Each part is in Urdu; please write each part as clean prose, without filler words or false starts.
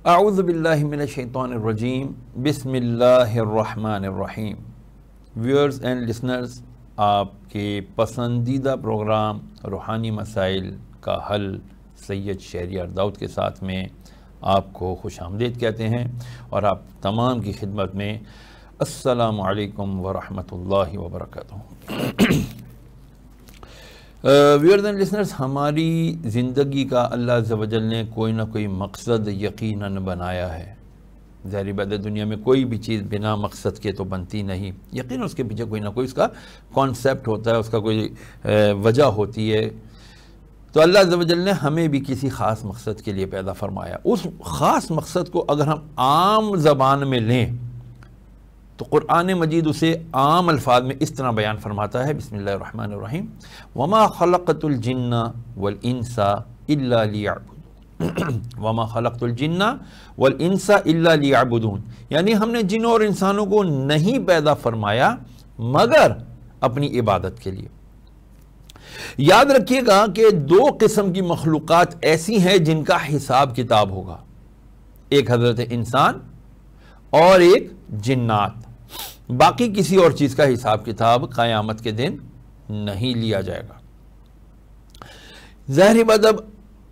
اعوذ باللہ من الشیطان الرجیم بسم اللہ الرحمن الرحیم۔ ویورز اینڈ لسنرز، آپ کے پسندیدہ پروگرام روحانی مسائل کا حل سید شہریار داؤد کے ساتھ میں آپ کو خوش آمدید کہتے ہیں، اور آپ تمام کی خدمت میں السلام علیکم ورحمۃ اللہ وبرکاتہ۔ ویورز اینڈ لسنرز، ہماری زندگی کا اللہ عز و جل نے کوئی نہ کوئی مقصد یقیناً بنایا ہے۔ ظاہری بات ہے، دنیا میں کوئی بھی چیز بنا مقصد کے تو بنتی نہیں، یقیناً اس کے پیچھے کوئی نہ کوئی اس کا کانسیپٹ ہوتا ہے، اس کا کوئی وجہ ہوتی ہے۔ تو اللہ عز و جل نے ہمیں بھی کسی خاص مقصد کے لیے پیدا فرمایا۔ اس خاص مقصد کو اگر ہم عام زبان میں لیں تو قرآن مجید اسے عام الفاظ میں اس طرح بیان فرماتا ہے، بسم اللہ الرحمن الرحیم، وَمَا خَلَقْتُ الْجِنَّ وَالْإِنسَ إِلَّا لِيَعْبُدُونَ وَمَا خَلَقْتُ الْجِنَّ وَالْإِنسَ إِلَّا لِيَعْبُدُونَ، یعنی ہم نے جنوں اور انسانوں کو نہیں پیدا فرمایا مگر اپنی عبادت کے لیے۔ یاد رکھیے گا کہ دو قسم کی مخلوقات ایسی ہیں جن کا حساب کتاب ہوگا، ایک حضرت انسان اور ایک جنات۔ باقی کسی اور چیز کا حساب کتاب قیامت کے دن نہیں لیا جائے گا۔ ظاہری بات، اب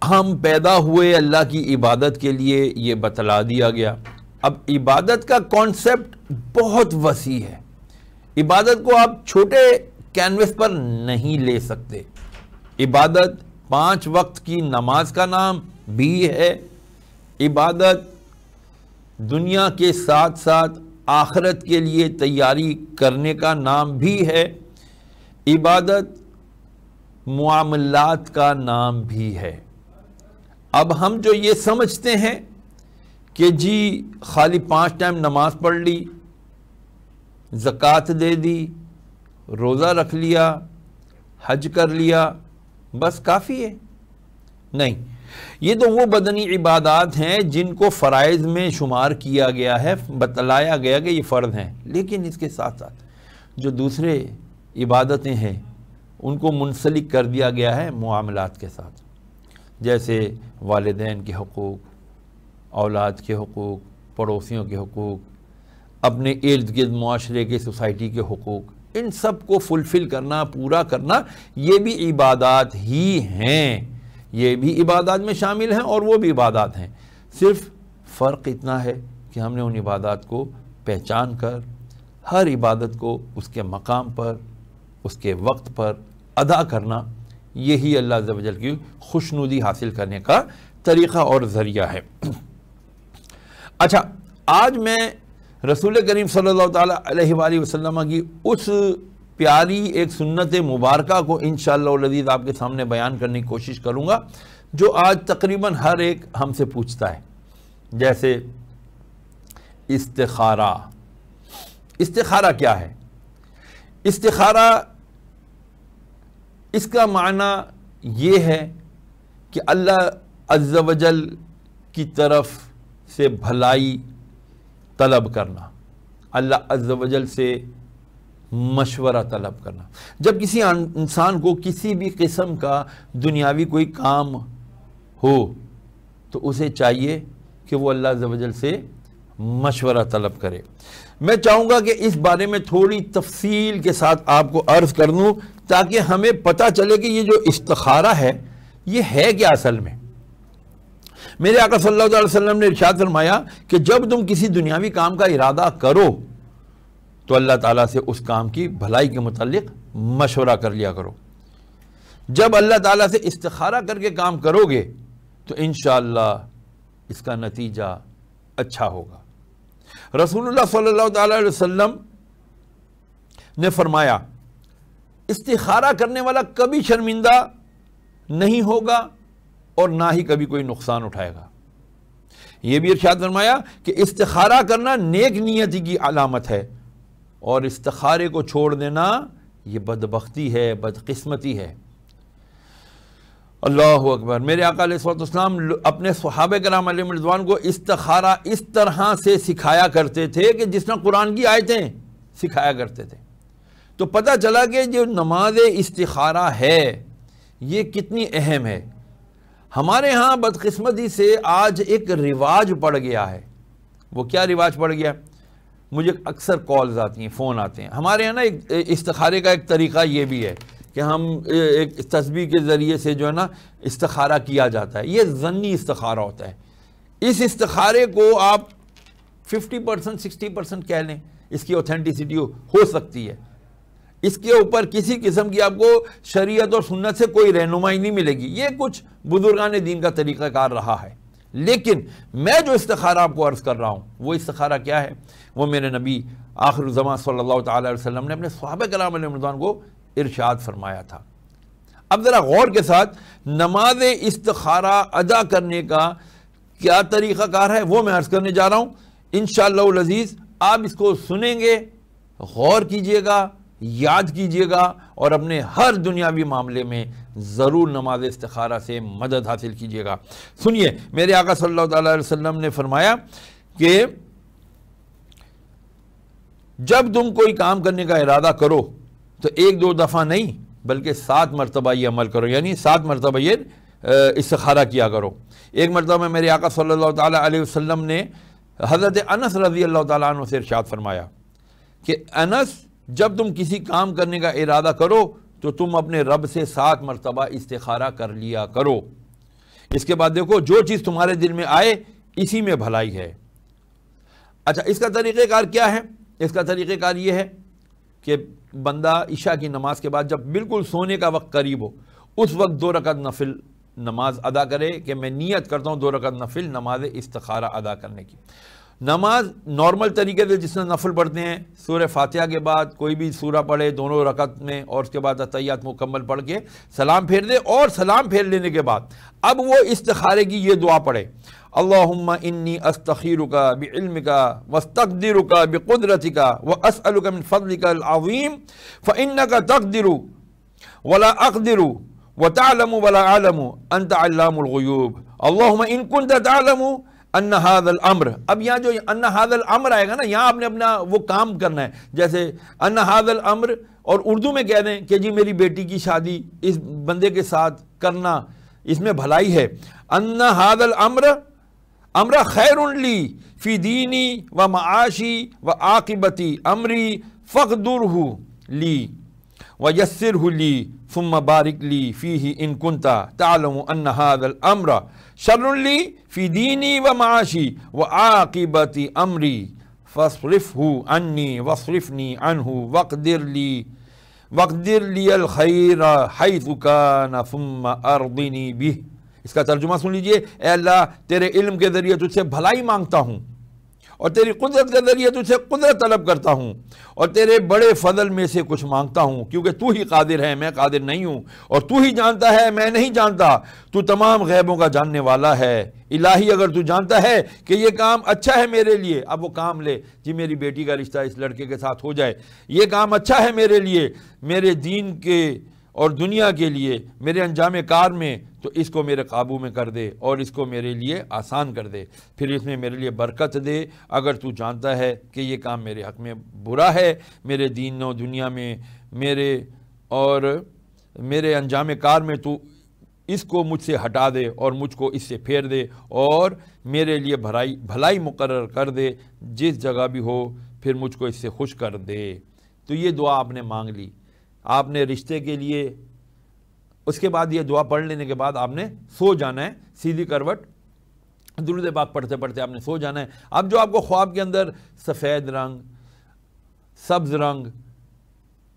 ہم پیدا ہوئے اللہ کی عبادت کے لیے، یہ بتلا دیا گیا۔ اب عبادت کا کانسیپٹ بہت وسیع ہے، عبادت کو آپ چھوٹے کینوس پر نہیں لے سکتے۔ عبادت 5 وقت کی نماز کا نام بھی ہے، عبادت دنیا کے ساتھ ساتھ آخرت کے لیے تیاری کرنے کا نام بھی ہے، عبادت معاملات کا نام بھی ہے۔ اب ہم جو یہ سمجھتے ہیں کہ جی خالی 5 ٹائم نماز پڑھ لی، زکوٰۃ دے دی، روزہ رکھ لیا، حج کر لیا، بس کافی ہے، نہیں، یہ تو وہ بدنی عبادات ہیں جن کو فرائض میں شمار کیا گیا ہے، بتلایا گیا کہ یہ فرض ہیں، لیکن اس کے ساتھ ساتھ جو دوسرے عبادتیں ہیں ان کو منسلک کر دیا گیا ہے معاملات کے ساتھ، جیسے والدین کے حقوق، اولاد کے حقوق، پڑوسیوں کے حقوق، اپنے ارد گرد معاشرے کے سوسائٹی کے حقوق، ان سب کو فلفل کرنا، پورا کرنا، یہ بھی عبادات ہی ہیں، یہ بھی عبادات میں شامل ہیں اور وہ بھی عبادات ہیں۔ صرف فرق اتنا ہے کہ ہم نے ان عبادات کو پہچان کر ہر عبادت کو اس کے مقام پر، اس کے وقت پر ادا کرنا، یہی اللہ عز و جل کی خوشنودی حاصل کرنے کا طریقہ اور ذریعہ ہے۔ اچھا، آج میں رسول کریم صلی اللہ تعالیٰ علیہ وآلہ وسلم کی اس پیاری ایک سنت مبارکہ کو انشاءاللہ العزیز آپ کے سامنے بیان کرنے کی کوشش کروں گا، جو آج تقریباً ہر ایک ہم سے پوچھتا ہے، جیسے استخارہ۔ استخارہ کیا ہے؟ استخارہ، اس کا معنی یہ ہے کہ اللہ عز و جل کی طرف سے بھلائی طلب کرنا، اللہ عز و جل سے مشورہ طلب کرنا۔ جب کسی انسان کو کسی بھی قسم کا دنیاوی کوئی کام ہو تو اسے چاہیے کہ وہ اللہ عز و جل سے مشورہ طلب کرے۔ میں چاہوں گا کہ اس بارے میں تھوڑی تفصیل کے ساتھ آپ کو عرض کر دوں تاکہ ہمیں پتہ چلے کہ یہ جو استخارہ ہے یہ ہے کیا اصل میں۔ میرے آقا صلی اللہ علیہ وسلم نے ارشاد فرمایا کہ جب تم کسی دنیاوی کام کا ارادہ کرو تو اللہ تعالیٰ سے اس کام کی بھلائی کے متعلق مشورہ کر لیا کرو۔ جب اللہ تعالیٰ سے استخارہ کر کے کام کرو گے تو انشاءاللہ اس کا نتیجہ اچھا ہوگا۔ رسول اللہ صلی اللہ تعالیٰ علیہ وسلم نے فرمایا، استخارہ کرنے والا کبھی شرمندہ نہیں ہوگا اور نہ ہی کبھی کوئی نقصان اٹھائے گا۔ یہ بھی ارشاد فرمایا کہ استخارہ کرنا نیک نیتی کی علامت ہے، اور استخارے کو چھوڑ دینا یہ بدبختی ہے، بدقسمتی ہے۔ اللہ اکبر۔ میرے آقا علیہ الصلوۃ والسلام اپنے صحابہ کرام علیہم رضوان کو استخارہ اس طرح سے سکھایا کرتے تھے کہ جس طرح قرآن کی آیتیں سکھایا کرتے تھے۔ تو پتہ چلا کہ جو نماز استخارہ ہے یہ کتنی اہم ہے۔ ہمارے ہاں بدقسمتی سے آج ایک رواج پڑ گیا ہے۔ وہ کیا رواج پڑ گیا؟ مجھے اکثر کالز آتی ہیں، فون آتے ہیں۔ ہمارے ہاں نا ایک استخارے کا ایک طریقہ یہ بھی ہے کہ ہم ایک تسبیح کے ذریعے سے جو ہے نا استخارہ کیا جاتا ہے۔ یہ ظنی استخارہ ہوتا ہے۔ اس استخارے کو آپ 50% 60% کہہ لیں، اس کی اوتھینٹسٹی ہو سکتی ہے۔ اس کے اوپر کسی قسم کی آپ کو شریعت اور سنت سے کوئی رہنمائی نہیں ملے گی۔ یہ کچھ بزرگان دین کا طریقہ کار رہا ہے۔ لیکن میں جو استخارہ آپ کو عرض کر رہا ہوں وہ استخارہ کیا ہے؟ وہ میرے نبی آخر الزمان صلی اللہ تعالی علیہ وسلم نے اپنے صحابہ کرام علیہ رضوان کو ارشاد فرمایا تھا۔ اب ذرا غور کے ساتھ نماز استخارہ ادا کرنے کا کیا طریقہ کار ہے وہ میں عرض کرنے جا رہا ہوں۔ انشاءاللہ العزیز آپ اس کو سنیں گے، غور کیجئے گا، یاد کیجئے گا اور اپنے ہر دنیاوی معاملے میں ضرور نماز استخارہ سے مدد حاصل کیجئے گا۔ سنیے، میرے آقا صلی اللہ علیہ وسلم نے فرمایا کہ جب تم کوئی کام کرنے کا ارادہ کرو تو 1-2 دفعہ نہیں بلکہ 7 مرتبہ یہ عمل کرو، یعنی 7 مرتبہ یہ استخارہ کیا کرو۔ ایک مرتبہ میں میرے آقا صلی اللہ تعالیٰ علیہ وسلم نے حضرت انس رضی اللہ تعالیٰ عنہ سے ارشاد فرمایا کہ انس، جب تم کسی کام کرنے کا ارادہ کرو تو تم اپنے رب سے 7 مرتبہ استخارہ کر لیا کرو۔ اس کے بعد دیکھو، جو چیز تمہارے دل میں آئے اسی میں بھلائی ہے۔ اچھا، اس کا طریقہ کار کیا ہے؟ اس کا طریقہ کار یہ ہے کہ بندہ عشاء کی نماز کے بعد جب بالکل سونے کا وقت قریب ہو اس وقت 2 رکعت نفل نماز ادا کرے کہ میں نیت کرتا ہوں 2 رکعت نفل نماز استخارہ ادا کرنے کی۔ نماز نارمل طریقے سے جس نے نفل پڑھتے ہیں، سورہ فاتحہ کے بعد کوئی بھی سورہ پڑھے دونوں رکعت میں اور اس کے بعد اتحیات مکمل پڑھ کے سلام پھیر دے، اور سلام پھیر لینے کے بعد اب وہ استخارے کی یہ دعا پڑھے، اللہم انی استخیرک بعلمک واستقدرک بقدرتک واسألک من فضلک العظیم فانک تقدر ولا اقدر وتعلم ولا اعلم انت علام الغیوب اللہم ان کنت تعلم ان هذا الامر۔ اب یہاں جو ان هذا الامر آئے گا نا، یہاں آپ نے اپنا وہ کام کرنا ہے، جیسے ان هذا الامر، اور اردو میں کہہ دیں کہ جی میری بیٹی کی شادی اس بندے کے ساتھ کرنا اس میں بھلائی ہے۔ ان هذا الامر امر خیر لی فی دینی و معاشی و عاقبتی امری فاقدرہ لی ویسرہ لی ثم بارک لی فیہ ان کنت تعلم ان هذا الامر شر لی فی دینی و معاشی و عاقبتی امری فاصرفہ عنی واصرفنی عنہ واقدر لی الخیر حیث کان ثم ارضنی بہ۔ اس کا ترجمہ سن لیجئے، اے اللہ تیرے علم کے ذریعے تجھ سے بھلائی مانگتا ہوں اور تیری قدرت کے ذریعے تجھ سے قدرت طلب کرتا ہوں اور تیرے بڑے فضل میں سے کچھ مانگتا ہوں، کیونکہ تو ہی قادر ہے، میں قادر نہیں ہوں، اور تو ہی جانتا ہے، میں نہیں جانتا، تو تمام غیبوں کا جاننے والا ہے۔ الہی اگر تو جانتا ہے کہ یہ کام اچھا ہے میرے لیے، اب وہ کام لے، جی میری بیٹی کا رشتہ اس لڑکے کے ساتھ ہو جائے، یہ کام اچھا ہے میرے لیے، میرے دین کے اور دنیا کے لیے، میرے انجام کار میں، تو اس کو میرے قابو میں کر دے اور اس کو میرے لیے آسان کر دے، پھر اس میں میرے لیے برکت دے۔ اگر تو جانتا ہے کہ یہ کام میرے حق میں برا ہے، میرے دین و دنیا میں میرے انجام کار میں، تو اس کو مجھ سے ہٹا دے اور مجھ کو اس سے پھیر دے اور میرے لیے بھلائی مقرر کر دے، جس جگہ بھی ہو پھر مجھ کو اس سے خوش کر دے۔ تو یہ دعا آپ نے مانگ لی، آپ نے رشتے کے لیے۔ اس کے بعد یہ دعا پڑھ لینے کے بعد آپ نے سو جانا ہے، سیدھی کروٹ، درود پاک پڑھتے پڑھتے آپ نے سو جانا ہے۔ اب جو آپ کو خواب کے اندر سفید رنگ، سبز رنگ،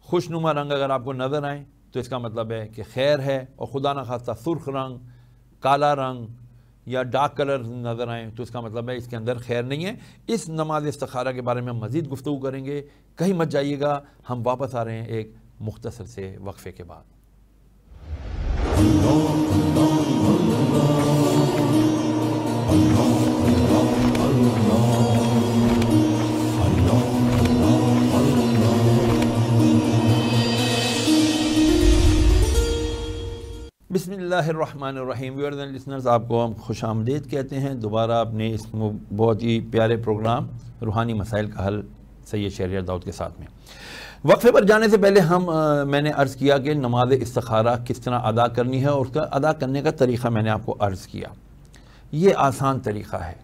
خوشنما رنگ اگر آپ کو نظر آئیں تو اس کا مطلب ہے کہ خیر ہے، اور خدا نہ خواستہ سرخ رنگ، کالا رنگ یا ڈارک کلر نظر آئیں تو اس کا مطلب ہے اس کے اندر خیر نہیں ہے۔ اس نماز استخارہ کے بارے میں ہم مزید گفتگو کریں گے، کہیں مت جائیے گا، ہم واپس آ رہے ہیں ایک مختصر سے وقفے کے بعد۔ بسم اللہ الرحمن الرحیم. ویورز اینڈ لسنرز، آپ کو ہم خوش آمدید کہتے ہیں دوبارہ اپنے اس بہت ہی پیارے پروگرام روحانی مسائل کا حل سید شہریار داؤد کے ساتھ میں. وقفے پر جانے سے پہلے میں نے عرض کیا کہ نماز استخارہ کس طرح ادا کرنی ہے، اور اس کا ادا کرنے کا طریقہ میں نے آپ کو عرض کیا. یہ آسان طریقہ ہے،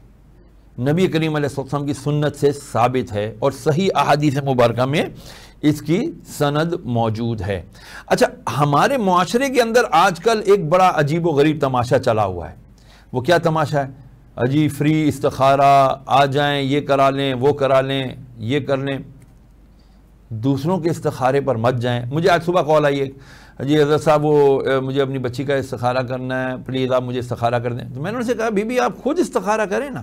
نبی کریم علیہ السلام کی سنت سے ثابت ہے، اور صحیح احادیث مبارکہ میں اس کی سند موجود ہے. اچھا، ہمارے معاشرے کے اندر آج کل ایک بڑا عجیب و غریب تماشا چلا ہوا ہے. وہ کیا تماشا ہے؟ عجیب فری استخارہ، آ جائیں یہ کرا لیں وہ کرا لیں یہ کر لیں. دوسروں کے استخارے پر مت جائیں. مجھے آج صبح کال آئی ہے، جی حضرت صاحب وہ مجھے اپنی بچی کا استخارہ کرنا ہے، پلیز آپ مجھے استخارہ کر دیں. تو میں نے ان سے کہا بی بی آپ خود استخارہ کریں نا،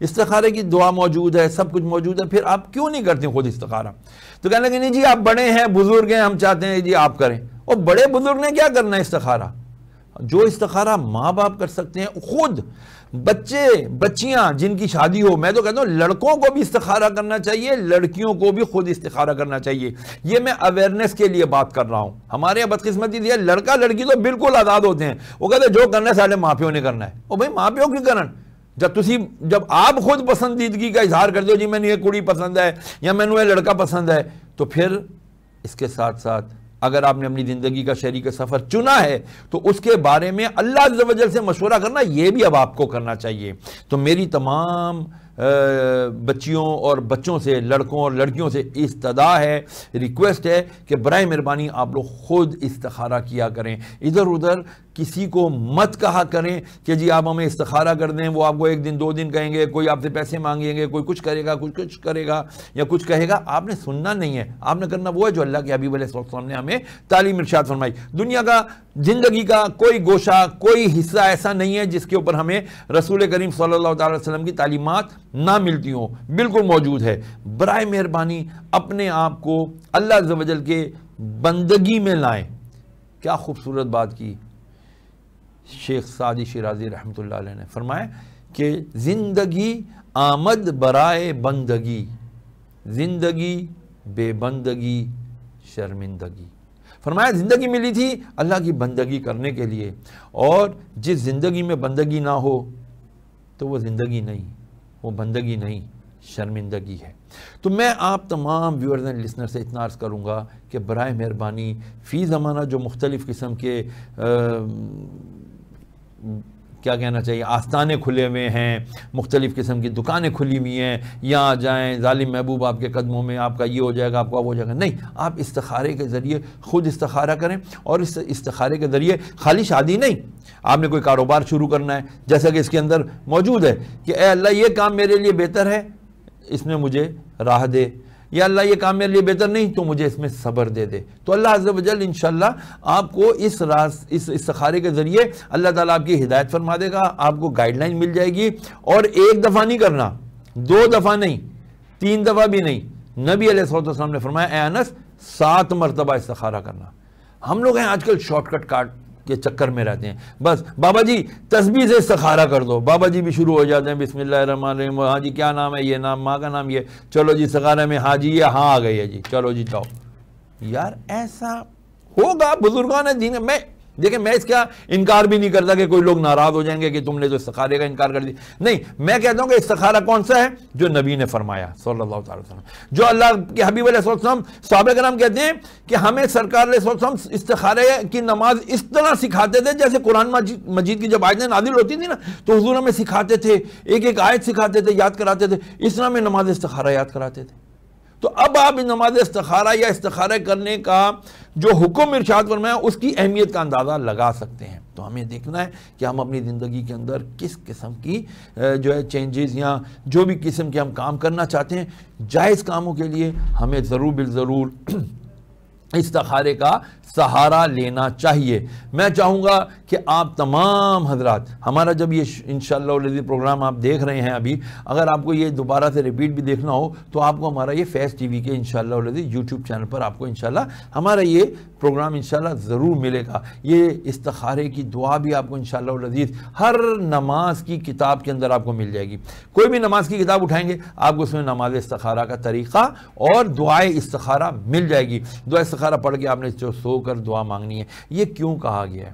استخارے کی دعا موجود ہے، سب کچھ موجود ہے، پھر آپ کیوں نہیں کرتے خود استخارہ؟ تو کہنے لگے نہیں جی آپ بڑے ہیں بزرگ ہیں، ہم چاہتے ہیں جی آپ کریں. اور بڑے بزرگ نے کیا کرنا ہے استخارہ؟ جو استخارہ ماں باپ کر سکتے ہیں خود. بچے بچیاں جن کی شادی ہو، میں تو کہتا ہوں لڑکوں کو بھی استخارہ کرنا چاہیے، لڑکیوں کو بھی خود استخارہ کرنا چاہیے. یہ میں اویئرنیس کے لیے بات کر رہا ہوں. ہمارے یہاں بدقسمتی دی ہے، لڑکا لڑکی تو بالکل آزاد ہوتے ہیں، وہ کہتے ہیں جو کرنا ہے سارے ماں پیوں نے کرنا ہے. او بھائی ماں پیوں کی کرن، جب آپ خود پسندیدگی کا اظہار کر دو جی میں نے یہ کڑی پسند ہے یا میں نے یہ لڑکا پسند ہے، تو پھر اس کے ساتھ ساتھ اگر آپ نے اپنی زندگی کا شریک سفر چنا ہے تو اس کے بارے میں اللہ عز و جل سے مشورہ کرنا یہ بھی اب آپ کو کرنا چاہیے. تو میری تمام بچیوں اور بچوں سے، لڑکوں اور لڑکیوں سے استدعا ہے، ریکویسٹ ہے کہ برائے مہربانی آپ لوگ خود استخارہ کیا کریں. ادھر ادھر کسی کو مت کہا کریں کہ جی آپ ہمیں استخارہ کر دیں. وہ آپ کو ایک دن دو دن کہیں گے، کوئی آپ سے پیسے مانگیں گے، کوئی کچھ کرے گا، کچھ کرے گا یا کچھ کہے گا. آپ نے سننا نہیں ہے، آپ نے کرنا وہ ہے جو اللہ کے حبیب علیہ السلام نے ہمیں تعلیم ارشاد فرمائی. دنیا کا، زندگی کا کوئی گوشہ، کوئی حصہ ایسا نہیں ہے جس کے اوپر ہمیں رسول کریم صلی اللہ تعالی وسلم کی تعلیمات نہ ملتی ہوں، بالکل موجود ہے. برائے مہربانی اپنے آپ کو اللہ عز و جل کے بندگی میں لائیں. کیا خوبصورت بات کی شیخ سعدی شیرازی رحمۃ اللہ علیہ نے، فرمایا کہ زندگی آمد برائے بندگی، زندگی بے بندگی شرمندگی. فرمایا زندگی ملی تھی اللہ کی بندگی کرنے کے لیے، اور جس زندگی میں بندگی نہ ہو تو وہ زندگی نہیں، وہ بندگی نہیں، شرمندگی ہے. تو میں آپ تمام ویورز اینڈ لسنر سے اتنا عرض کروں گا کہ برائے مہربانی فی زمانہ جو مختلف قسم کے کیا کہنا چاہیے آستانے کھلے ہوئے ہیں، مختلف قسم کی دکانیں کھلی ہوئی ہیں، یہاں جائیں ظالم محبوب آپ کے قدموں میں، آپ کا یہ ہو جائے گا، آپ کا وہ ہو جائے گا. نہیں، آپ استخارے کے ذریعے خود استخارہ کریں. اور اس استخارے کے ذریعے خالی شادی نہیں، آپ نے کوئی کاروبار شروع کرنا ہے، جیسا کہ اس کے اندر موجود ہے کہ اے اللہ یہ کام میرے لیے بہتر ہے، اس میں مجھے راہ دے، یا اللہ یہ کام میرے لیے بہتر نہیں تو مجھے اس میں صبر دے دے. تو اللہ عز و جل انشاءاللہ آپ کو اس استخارے کے ذریعے اللہ تعالیٰ آپ کی ہدایت فرما دے گا، آپ کو گائیڈ لائن مل جائے گی. اور ایک دفعہ نہیں کرنا، دو دفعہ نہیں، تین دفعہ بھی نہیں. نبی علیہ السلام نے فرمایا اے انس 7 مرتبہ استخارہ کرنا. ہم لوگ ہیں آج کل شارٹ کٹ کاٹ کے چکر میں رہتے ہیں، بس بابا جی تسبیح سے استخارہ کر دو، بابا جی بھی شروع ہو جاتے ہیں بسم اللہ الرحمن الرحیم، ہاں جی کیا نام ہے، یہ نام، ماں کا نام یہ، چلو جی استخارہ میں ہاں جی یہ ہاں آ گئی ہے جی، چلو جی جاؤ. یار ایسا ہوگا بزرگان دین میں دیکھیں، میں اس کا انکار بھی نہیں کرتا کہ کوئی لوگ ناراض ہو جائیں گے کہ تم نے تو استخارے کا انکار کر دی. نہیں، میں کہتا ہوں کہ استخارہ کون سا ہے؟ جو نبی نے فرمایا صلی اللہ تعالی وسلم، جو اللہ کے حبیب علیہ السلام. صحابہ کرام کہتے ہیں کہ ہمیں سرکار علیہ السلام استخارے کی نماز اس طرح سکھاتے تھے جیسے قرآن مجید کی جب آیتیں نازل ہوتی تھی نا تو حضور ہمیں سکھاتے تھے، ایک ایک آیت سکھاتے تھے، یاد کراتے تھے، اس طرح میں نماز استخارہ یاد کراتے تھے. تو اب آپ نماز استخارہ یا استخارہ کرنے کا جو حکم ارشاد فرمایا اس کی اہمیت کا اندازہ لگا سکتے ہیں. تو ہمیں دیکھنا ہے کہ ہم اپنی زندگی کے اندر کس قسم کی جو ہے چینجز یا جو بھی قسم کے ہم کام کرنا چاہتے ہیں، جائز کاموں کے لیے ہمیں ضرور بالضرور استخارے کا سہارا لینا چاہیے. میں چاہوں گا کہ آپ تمام حضرات ہمارا جب یہ انشاءاللہ العزیز پروگرام آپ دیکھ رہے ہیں ابھی، اگر آپ کو یہ دوبارہ سے ریپیٹ بھی دیکھنا ہو تو آپ کو ہمارا یہ فیض ٹی وی کے انشاءاللہ العزیز یوٹیوب چینل پر آپ کو انشاءاللہ ہمارا یہ پروگرام انشاءاللہ ضرور ملے گا. یہ استخارے کی دعا بھی آپ کو انشاءاللہ العزیز ہر نماز کی کتاب کے اندر آپ کو مل جائے گی. کوئی بھی نماز کی کتاب اٹھائیں گے آپ کو اس میں نماز استخارہ کا طریقہ اور دعائے استخارہ مل جائے گی. دعا استخارہ پڑھ کے آپ نے جو سو کر دعا مانگنی ہے. یہ کیوں کہا گیا ہے؟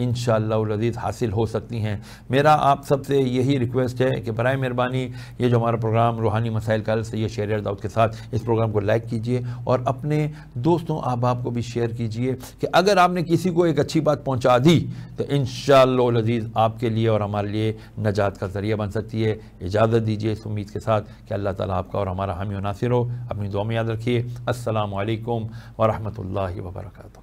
انشاءاللہ العزیز حاصل ہو سکتی ہیں۔ میرا آپ سب سے یہی ریکویسٹ ہے کہ برائے مہربانی یہ جو ہمارا پروگرام روحانی مسائل کا سید شہریار داؤد کے ساتھ، اس پروگرام کو لائک کیجئے اور اپنے دوستوں احباب کو بھی شیئر کیجئے کہ اگر آپ نے کسی کو ایک اچھی بات پہنچا دی تو انشاءاللہ العزیز آپ کے لیے اور ہمارے لیے نجات کا ذریعہ بن سکتی ہے۔ اجازت دیجئے اس امید کے ساتھ کہ اللہ تعالیٰ آپ کا اور ہمارا حامی و ناصر ہو۔ اپنی دعا میں یاد رکھیے۔ السلام علیکم ورحمۃ اللہ وبرکاتہ۔